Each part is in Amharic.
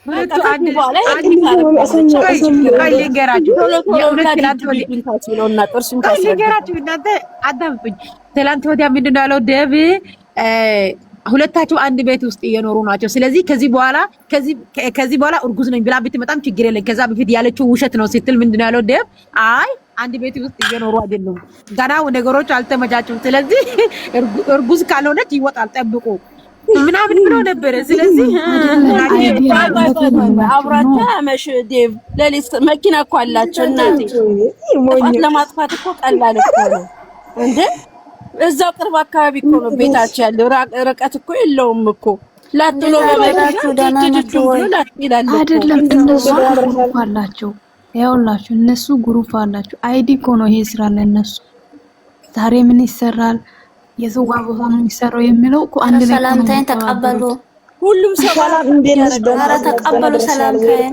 ሁለቱ አንድ እናንተ አዳምጡኝ። ትላንት ወዲያ ምንድን ነው ያለው ደብ ሁለታቸው አንድ ቤት ውስጥ እየኖሩ ናቸው። ስለዚህ ከዚህ በኋላ እርጉዝ ነኝ ብላ ብትመጣም ችግር የለም። ከዛ በፊት ያለችው ውሸት ነው ስትል ምንድን ነው ያለው ደብ አይ አንድ ቤት ውስጥ እየኖሩ አይደሉም፣ ገና ነገሮች አልተመቻቹም። ስለዚህ እርጉዝ ካልሆነች ይወጣል ጠብቁ ምናምን ብሎ ነበረ። ስለዚህ አብራታ መሽ ዴቭ ለሊት መኪና እኮ አላቸው እናቴ ለማጥፋት እኮ ቀላል እኮ ነው እንዴ! እዛው ቅርብ አካባቢ እኮ ነው ቤታቸው ያለው። ርቀት እኮ የለውም እኮ ላጥሎ በመላችሁ ዳናናችሁ አይደለም። እነሱ ግሩፕ አላቸው፣ ያውላችሁ እነሱ ግሩፕ አላቸው። አይዲ እኮ ነው ይሄ ስራ ለነሱ። ዛሬ ምን ይሰራል፣ የዘዋ ቦታ ነው የሚሰራው የሚለው እኮ አንድ ላይ ሰላምታዬን ተቀበሉ። ሁሉም ሰላም ኧረ ተቀበሉ ሰላምታዬን።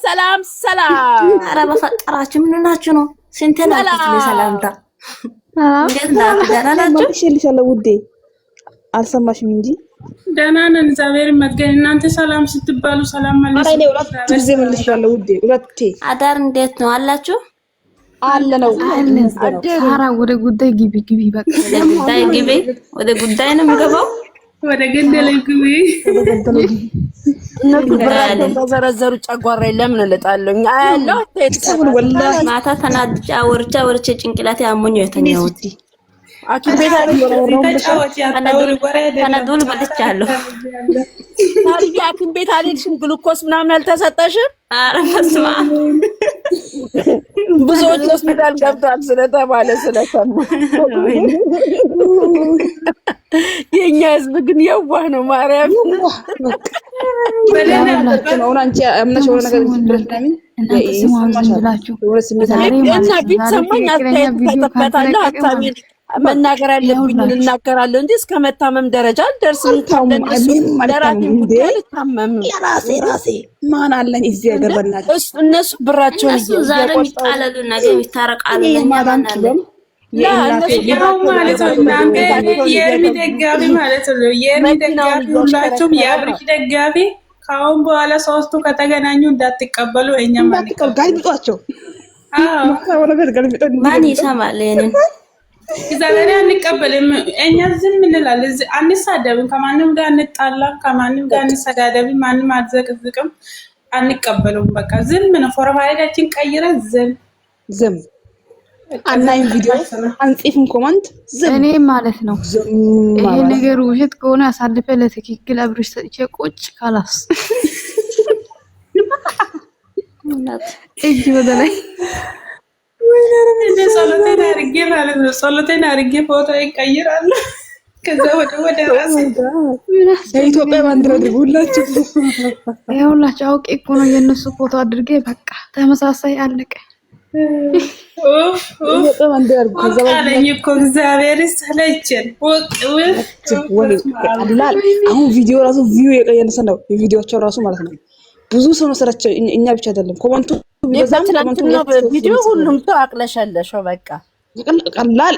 ሰላም ኧረ በፈጠራችሁ ምን ናችሁ ነው? ስንት ናችሁ ሰላምታ? እንዴት ናችሁ? ደህና ናችሁ? እልሻለሁ ውዴ፣ አልሰማሽም እንጂ ደህና ነን እግዚአብሔር ይመስገን። እናንተ ሰላም ስትባሉ ሰላም ማለት ነው። ሁለት ጊዜ መልሻለሁ ውዴ፣ ሁለቴ። አዳር እንዴት ነው አላችሁ? አለ ነው ሳራ ወደ ጉዳይ ግቢ በቃ ወደ ጉዳይ ነው የምገባው። ወደ ገደለ ግቢ በዘረዘሩ ጨጓራዬ ለምን እልጣለሁ? አያለሁ ተይተሰብን ወላሂ ማታ ተናድጄ ወርቻ ጭንቅላቴ አሞኝ የተኛሁት አኪም ቤት ተነዱል በልቻለሁ። ታዲያ አኪም ቤት አልሄድሽም? ግሉኮስ ምናምን አልተሰጠሽም? ኧረ በስመ አብ ብዙዎች ሆስፒታል ገብተዋል ስለተባለ ስለሰማ የኛ ህዝብ ግን የዋህ ነው። ማርያም ነው አንቺ አምናሽ ወደ ነገር ብለሽታምን እና ቢሰማኝ አስተያየት አታሚን መናገር ያለብኝ እናገራለሁ እንጂ እስከ መታመም ደረጃ አልደርስም። ራሴ ማን አለኝ እዚህ ሀገር በእናትህ እነሱ ብራቸውን ዛሬ ይጣላሉ ነገ ይታረቃሉ። የሚደጋቢ ማለት ነው። የሚደጋቢ ሁላችሁም የአብርሽ ደጋፊ ከአሁን በኋላ ሶስቱ ከተገናኙ እንዳትቀበሉ። እኛም ጋልብጧቸው። ማን ይሰማል ይሄንን? እግዚአብሔር አንቀበልም። እኛ ዝም እንላለን፣ አንሳደብም፣ ከማንም ጋር አንጣላ፣ ከማንም ጋር አንሰዳደብ፣ ማንም አዘቅዝቅም፣ አንቀበሉም። በቃ ዝም ነው። ፎርማሊቲያችን ቀይረን ዝም አናይም፣ ቪዲዮ አንጽፍም፣ ኮሜንት ዝም። እኔ ማለት ነው ይሄ ነገር ውሸት ከሆነ አሳልፈ ለትክክል አብርሽ ሰጥቼ ቁጭ ካላስ እጅ ወደ ላይ ጸሎቴን አድርጌ ፎቶ ይቀይራሉ። ከዛ ወደ ራስ የኢትዮጵያ ባንዲራ አድርጉላችሁ። ይኸውላችሁ አውቄ እኮ ነው የነሱ ፎቶ አድርጌ በቃ ተመሳሳይ አለቀ። አለኝ እኮ እግዚአብሔር ሰለቸን። አሁን ቪዲዮ ራሱ ቪው የቀየረ ነው። የቪዲዮቸው ራሱ ማለት ነው ብዙ ሰው ነው ሰራቸው። እኛ ብቻ አይደለም ኮሜንቱ ቪዲዮ ሁሉም ሰው አቅለሸለሸው። በቃ ቀላል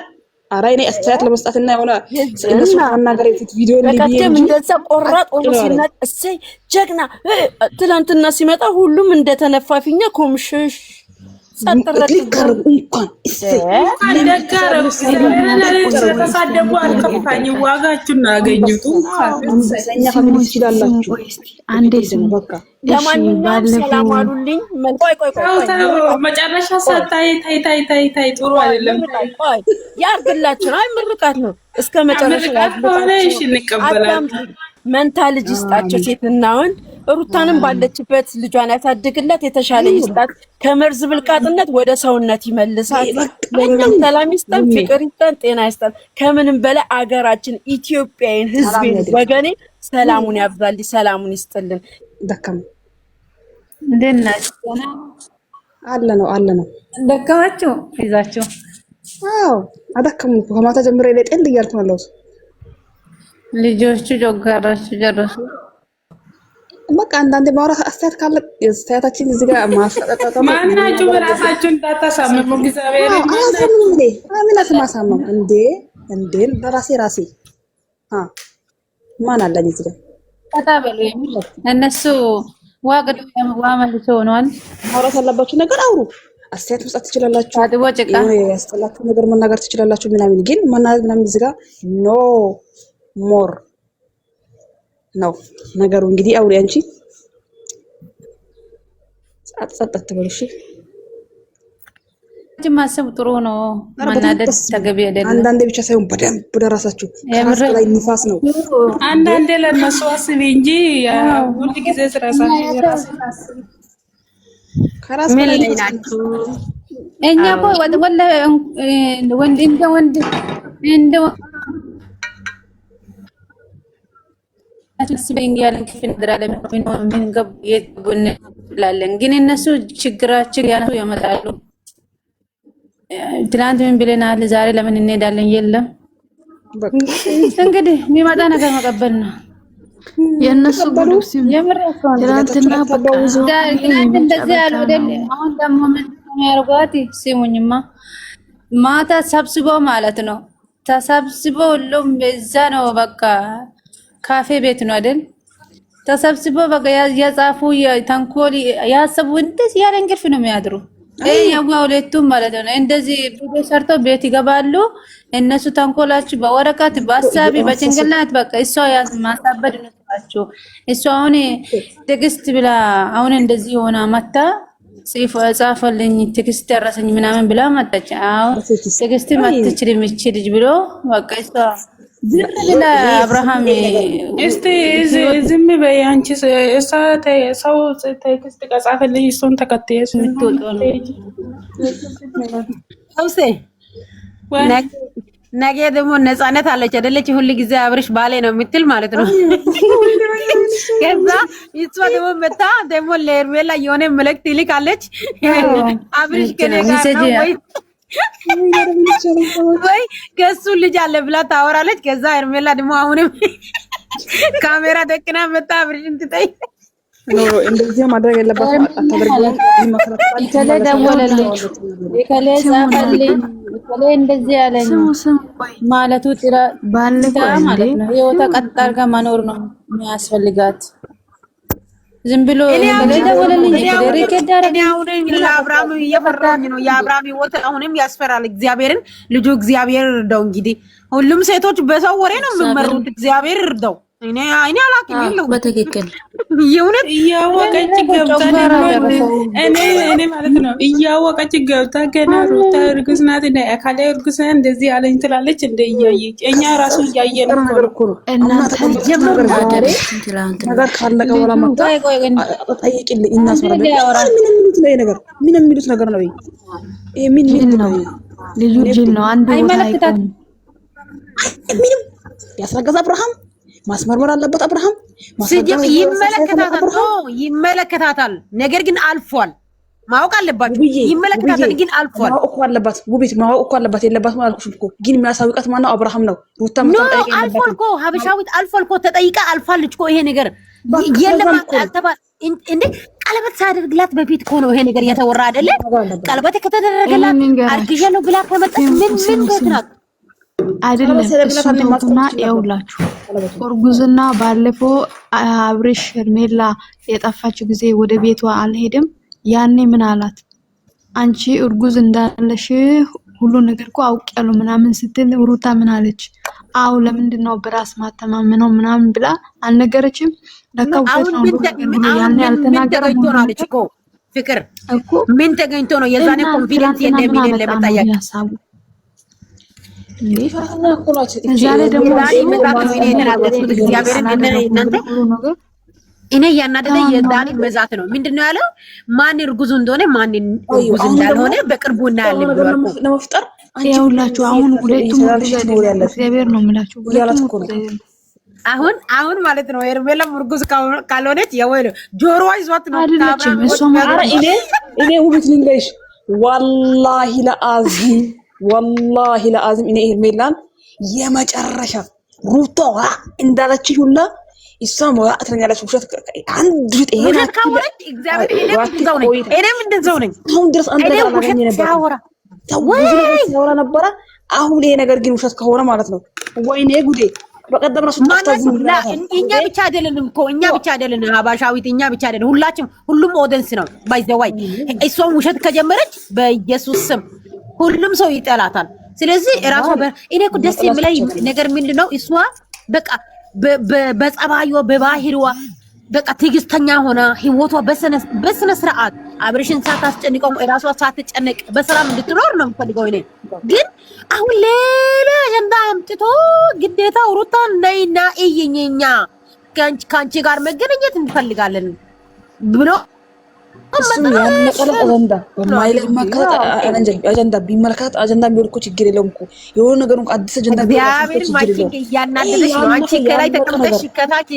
አራ እኔ አስተያየት ለመስጠትና የሆነ እነሱ ማናገር ቪዲዮ ለካተም እንደዛ ቆራጥ ሆኖ ሲናቅ እሰይ ጀግና ትላንትና ሲመጣ ሁሉም እንደተነፋፊኛ ኮምሽሽ ጸጥረት እንኳን እሰይ አንደጋረው ተሳደቡ አልከፋኝ። ዋጋችሁን አገኙት። ሰኛ ፋሚሊ ይችላልላችሁ። አንዴ ስሙ በቃ ለማንኛውም ሰላም አሉልኝ። ቆይ መጨረሻ ሰጣይ ታይ ጥሩ አይደለም። ቆይ ያርግላችሁ። አይ ምርቃት ነው እስከ መጨረሻ ያርግላችሁ። እንቀበላለን። መንታ ልጅ ይስጣቸው ሴትና ወንድ። ሩታንም ባለችበት ልጇን ያሳድግላት፣ የተሻለ ይስጣት፣ ከመርዝ ብልቃጥነት ወደ ሰውነት ይመልሳት። ለኛም ሰላም ይስጠን፣ ፍቅር ይስጠን፣ ጤና ይስጠን። ከምንም በላይ አገራችን ኢትዮጵያን፣ ህዝቤን፣ ወገኔ ሰላሙን ያብዛልኝ፣ ሰላሙን ይስጥልን። ደከም እንደናችሁ አለ ነው ደከማችሁ ይዛችሁ። አዎ አደከሙ። ከማታ ጀምሮ ላይ ጤል እያልኩ ነው። ልጆቹ ጆጋራችሁ ጀረሱ። በቃ አንዳንዴ ማውራት አስተያየት ካለ አስተያየታችን እዚህ ጋር ማስተጣጣጣ ማናችሁ በራሳችሁ እንዳታሳምሙ። እግዚአብሔር ማሳመም እንዴ በራሴ ማን አለኝ እዚህ ጋር ተታበሉ የሚለው እነሱ ዋገዱ ዋመልሶ ሆኗል። ማውራት ያለባችሁ ነገር አውሩ። አስተያየት መስጠት ትችላላችሁ። ያስጠላችሁ ነገር መናገር ትችላላችሁ። ምናምን ግን መናገር ምናምን እዚህ ጋር ኖ ሞር ነው ነገሩ። እንግዲህ አውሪ አንቺ ጸጥ አትበሉ እሺ። ማሰብ ጥሩ ነው። ማናደድ ተገቢ አይደለም። አንዳንዴ ብቻ ሳይሆን በደንብ በደራሳችሁ ከራስ ላይ ንፋስ ነው። አንዳንዴ ለነሱ አስቢ እንጂ ሁሉ ጊዜ ስራሳችሁ ከራስ ላይ ናችሁ። እኛ እኮ ወላሂ ወንድ እንደ አትስበኝ ያለን ክፍል ድራለም ምን ገብ የቡን ላለን ግን እነሱ ችግራችን ያነሱ ያመጣሉ። ትናንት ምን ብለናል? ዛሬ ለምን እንሄዳለን? የለም እንግዲህ የሚመጣ ነገር መቀበል ነው። የነሱ ጉዱስ ትናንትና እንደዚህ ያሉ አይደል? አሁን ደግሞ ምን የሚያርጓት ሲሙኝማ ማታ ሰብስበው ማለት ነው። ተሰብስበው ሁሉም በዛ ነው። በቃ ካፌ ቤት ነው አይደል? ተሰብስበው በቃ ያጻፉ ተንኮል ያሰቡ እንደዚህ ያለ እንቅልፍ ነው የሚያድሩ። ሁለቱም ማለት ነው። እንደዚህ ቪዲዮ ሰርተው ቤት ይገባሉ። እነሱ ተንኮላችሁ በወረቀት በአሳቢ በጭንቅላት በቃ እሷ ማሳበድ ነው ታችሁ። እሷ አሁን ቴክስት ብላ አሁን እንደዚህ ሆና መጣ ጻፈልኝ ቴክስት ደረሰኝ ምናምን ብላ መጣች። አዎ ቴክስት ማትችልም እቺ ልጅ ብሎ በቃ እሷ ዝም አብርሃም እስቲ ዝም በይ አንቺ። ሰው ቴክስት ከጻፈልኝ እሱን ተከትዬሽ የምትወጣው ነው። ነገ ደግሞ ነፃነት አለች አይደለች? ሁሉ ጊዜ አብርሽ ባሌ ነው የምትል ማለት ነው። ከዛ እሷ ደግሞ መታ ደግሞ ለኤርሜላ የሆነ መልእክት ይልካለች። አብርሽ ከኔ ጋር ነው ወይ ከሱ ልጅ አለ ብላ ታወራለች። ከዛ ኤርሜላ ደግሞ አሁንም ካሜራ ደቅና መጣ አብርሽን ትጠይ እንደዚህ ማድረግ የለባትም። አታደርጉም። ይከለ ደወለልኝ ይከለ ጻፈልኝ ይከለ እንደዚህ ያለኝ ማለቱ ጥራ ባልታ ማለት ነው። ህይወቷ ቀጥ አድርጋ መኖር ነው የሚያስፈልጋት። ዝም ብሎ ደወለልኝ ለአብርሃም እየፈራኝ ነው። የአብርሃም ህይወት አሁንም ያስፈራል። እግዚአብሔርን ልጁ እግዚአብሔር እርዳው። እንግዲህ ሁሉም ሴቶች በሰው ወሬ ነው የሚመሩት። እግዚአብሔር እርዳው። እኔ አላውቅም የለው በትክክል የእውነት እያወቀች ገብታ እኔ ማለት ነው እያወቀች ገብታ ገና ሩታ እርጉዝ ናት እና አካሌ እርጉዝ እንደዚህ ያለኝ ትላለች። እንደ እያየች እኛ ራሱ እያየን እኮ ነው። እናንተ ነገር ካለቀ በኋላ መጣ ጠይቂልኝ እናስወራለን። ምን የሚሉት ነገር ነው? ይሄ ምን ነው? ልጁ ጅል ነው። አንድ አይመለከታት ምንም ያስረገዘ አብርሃም ማስመርመር አለበት። አብርሃም ይመለከታታል። ነገር ግን አልፏል። ማወቅ አለባችሁ። ይመለከታታል ግን አልፏል። ማወቅ አለባት። ውቤት ማወቅ አለባት። የለባት ማለት እኮ ግን የሚያሳውቃት ማነው? አብርሃም ነው። ሩታ መጠየቅ የለባትም። አልፏል እኮ ሀበሻዊት አልፏል እኮ ተጠይቃ አልፋለች እኮ። ይሄ ነገር የለም አልተባለ እንዴ? ቀለበት ሳደርግላት በፊት እኮ ነው ይሄ ነገር የተወራ አይደለ? ቀለበት ከተደረገላት አርግዣለሁ ብላ ከመጣች ምን ቤት ናት? አይደለም እሱና ያውላችሁ እርጉዝና ባለፈው አብርሽ ሄርሜላ የጠፋችው ጊዜ ወደ ቤቷ አልሄድም። ያኔ ምን አላት? አንቺ እርጉዝ እንዳለሽ ሁሉ ነገር እኮ አውቄያለሁ ምናምን ስትል ሩታ ምን አለች? አው ለምንድን ነው በራስ ማተማመነው ምናምን ብላ አልነገረችም? ለካው ነው ያኔ አልተናገረም አለች እኮ ፍቅር እኮ ምን ተገኝቶ ነው የዛኔ ኮንፊደንስ እንደሚል ለመጠየቅ ዛሬ ደግሞ እኔ ያናደደኝ የዳኒ መዛት ነው። ምንድነው ያለው? ማን እርጉዝ እንደሆነ ማን እርጉዝ እንዳልሆነ በቅርቡ እናያለን ብሏል። ለመፍጠር ያውላችሁ አሁን ሁለቱም እግዚአብሔር ነው የምላችሁ። አሁን ማለት ነው ሄርሜላም እርጉዝ ካልሆነች የወይኔ ጆሮዋ ይዟት ነው አይደለችም። እኔ ውብት ልንገርሽ ወላሂ ለአዚም እኔ ሄርሜላን የመጨረሻ ሩታ እንዳለች ሁላ እሷም አትረኛለች። ውሸት አንድ ውሸት ካወራች እግዚአብሔር እኔም እንደዛው ነኝ። አሁን ድረስ አንድ ነገር አላገኘ ነበር ነበረ። አሁን ይሄ ነገር ግን ውሸት ከሆነ ማለት ነው ወይኔ ጉዴ በቀደም ራሱ እኛ ብቻ አይደለንም እኮ እኛ ብቻ አይደለንም ሀባሻዊት እኛ ብቻ አይደለም ሁሉም ኦዲየንስ ነው ባይዘዋይ እሷም ውሸት ከጀመረች በኢየሱስ ስም ሁሉም ሰው ይጠላታል ስለዚህ ራሷ እኔ እኮ ደስ የሚለኝ ነገር ምንድነው እሷ በቃ በጸባዩ በባህሪዋ በቃ ትዕግስተኛ ሆና ህይወቷ በስነ ስርዓት አብርሽን ሳታስጨንቀው ራሷ ሳትጨነቅ በሰላም እንድትኖር ነው የምፈልገው እኔ ግን አሁን ሌላ አጀንዳ አምጥቶ ግዴታ ሩታን ነይና እየኛ ካንቺ ጋር መገናኘት እንፈልጋለን ብሎ አጀንዳ ቢመለከት አጀንዳ ቢሆን እኮ ችግር የለውም እኮ የሆነ ነገር እንኳን አዲስ አጀንዳ ቢሆን እያናደደሽ ነው አንቺ ከላይ ተቀምጠሽ ከታች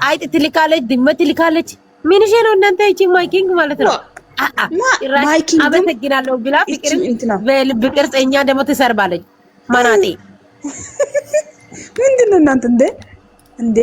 አይጥ ትልካለች ድመት ትልካለች ምን ሸ ነው እናንተ እቺ ማይኪንግ ማለት ነው ማይኪንግ አመሰግናለሁ ብላ ፍቅር በልብ ቅርጽኛ ደግሞ ትሰርባለች ማናጤ ምንድነው እናንተ እንዴ